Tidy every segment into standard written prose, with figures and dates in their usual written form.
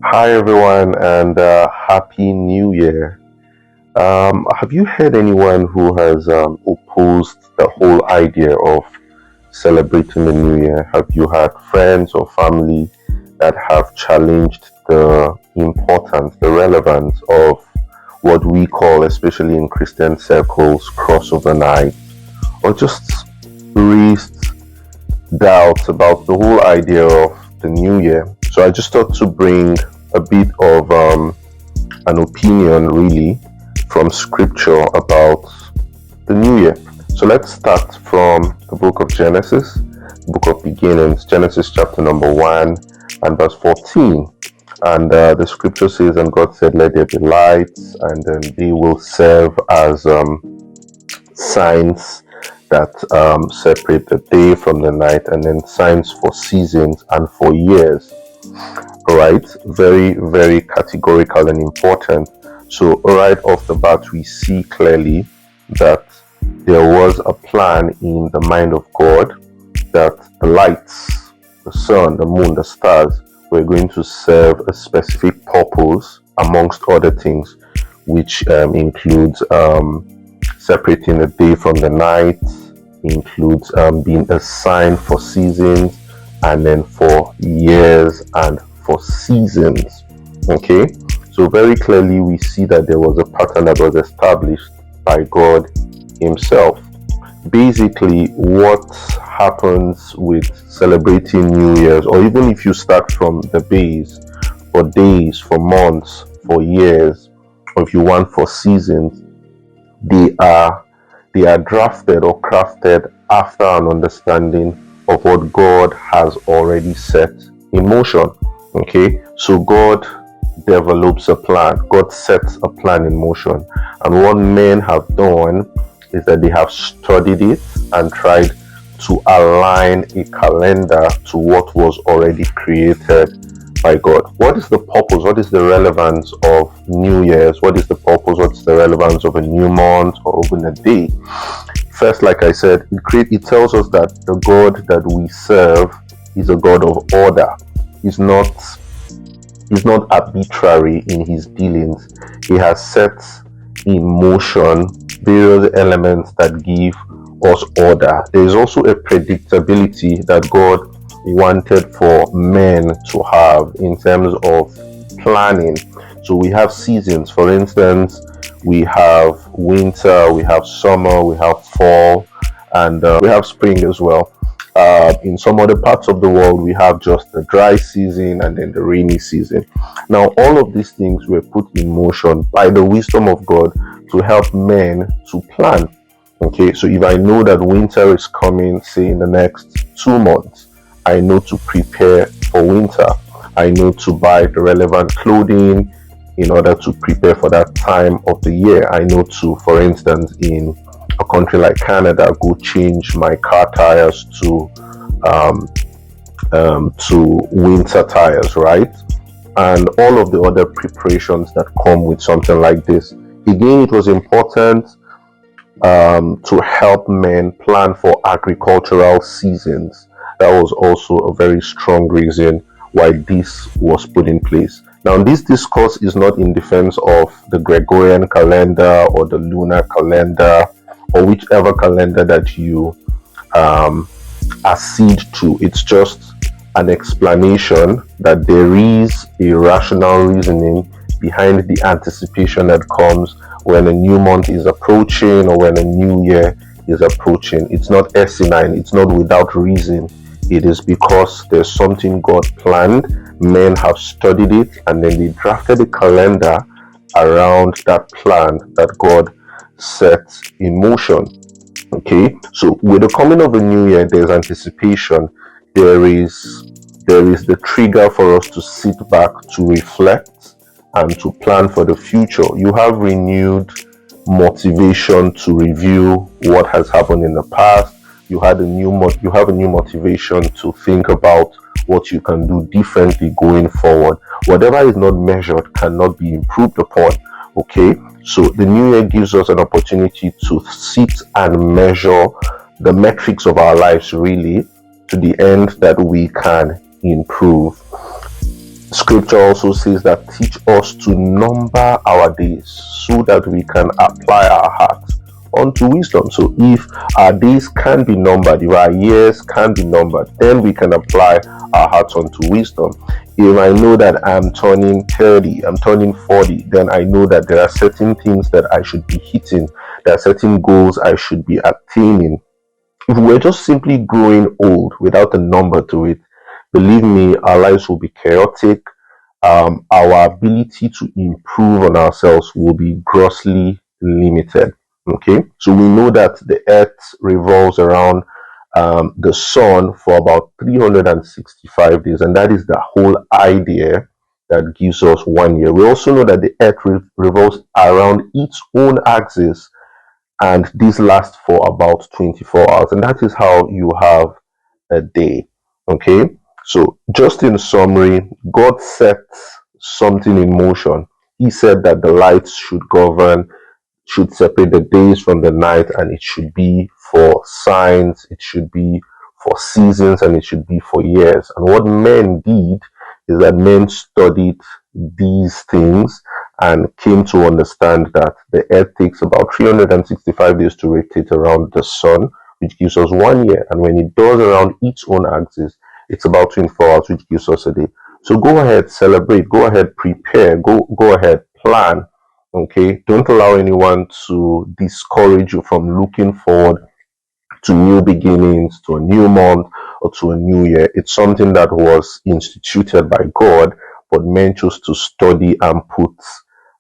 Hi everyone, and Happy New Year. Have you heard anyone who has opposed the whole idea of celebrating the New Year? Have you had friends or family that have challenged the importance, the relevance of what we call, especially in Christian circles, crossover night, or just raised doubts about the whole idea of the New Year? So I just thought to bring a bit of an opinion really from scripture about the new year. So let's start from the book of Genesis, book of beginnings, Genesis chapter number 1 and verse 14. And the scripture says, and God said, let there be lights, and they will serve as signs that separate the day from the night, and then signs for seasons and for years. Right, very, very categorical and important. So right off the bat, we see clearly that there was a plan in the mind of God that the lights, the sun, the moon, the stars were going to serve a specific purpose amongst other things, which includes separating the day from the night, includes being a sign for seasons, and then for years and for seasons. Okay, so very clearly we see that there was a pattern that was established by God himself. Basically, what happens with celebrating New Year's, or even if you start from the base, for days, for months, for years, or if you want for seasons, they are drafted or crafted after an understanding of what God has already set in motion. Okay, so God develops a plan, God sets a plan in motion, and what men have done is that they have studied it and tried to align a calendar to what was already created by God. What is the purpose? What is the relevance of New Year's? What is the purpose? What's the relevance of a new month or even a day? First, like I said, it tells us that the God that we serve is a God of order. He's not arbitrary in his dealings. He has set in motion various elements that give us order. There is also a predictability that God wanted for men to have in terms of planning. So we have seasons. For instance, we have winter, we have summer, we have fall, and we have spring as well. In some other parts of the world, we have just the dry season and then the rainy season. Now, all of these things were put in motion by the wisdom of God to help men to plan. Okay, so if I know that winter is coming, say in the next 2 months, I know to prepare for winter. I know to buy the relevant clothing in order to prepare for that time of the year. I know to, for instance, in a country like Canada, go change my car tires to winter tires, right? And all of the other preparations that come with something like this. Again, it was important to help men plan for agricultural seasons. That was also a very strong reason why this was put in place. Now, this discourse is not in defense of the Gregorian calendar or the lunar calendar or whichever calendar that you accede to. It's just an explanation that there is a rational reasoning behind the anticipation that comes when a new month is approaching or when a new year is approaching. It's not asinine, it's not without reason. It is because there's something God planned, men have studied it, and then they drafted a calendar around that plan that God set in motion. Okay, so with the coming of a new year, there's anticipation. There is the trigger for us to sit back, to reflect, and to plan for the future. You have renewed motivation to review what has happened in the past. You have a new motivation to think about what you can do differently going forward. Whatever is not measured cannot be improved upon. Okay, so the new year gives us an opportunity to sit and measure the metrics of our lives, really, to the end that we can improve. Scripture also says that teach us to number our days so that we can apply our hearts unto wisdom. So if our days can be numbered, if our years can be numbered, then we can apply our hearts unto wisdom. If I know that I'm turning 30, I'm turning 40, then I know that there are certain things that I should be hitting, there are certain goals I should be attaining. If we're just simply growing old without a number to it, believe me, our lives will be chaotic. Our ability to improve on ourselves will be grossly limited. Okay, so we know that the earth revolves around the sun for about 365 days, and that is the whole idea that gives us 1 year. We also know that the earth revolves around its own axis, and this lasts for about 24 hours, and that is how you have a day. Okay, so just in summary, God sets something in motion. He said that the lights should govern, should separate the days from the night, and it should be for signs, it should be for seasons, and it should be for years. And what men did is that men studied these things and came to understand that the earth takes about 365 days to rotate around the sun, which gives us 1 year. And when it does around its own axis, it's about 24 hours, which gives us a day. So go ahead, celebrate, go ahead, prepare, go ahead, plan. Okay, don't allow anyone to discourage you from looking forward to new beginnings, to a new month, or to a new year. It's something that was instituted by God, but men chose to study and put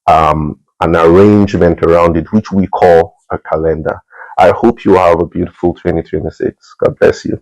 an arrangement around it, which we call a calendar. I hope you have a beautiful 2026. God bless you.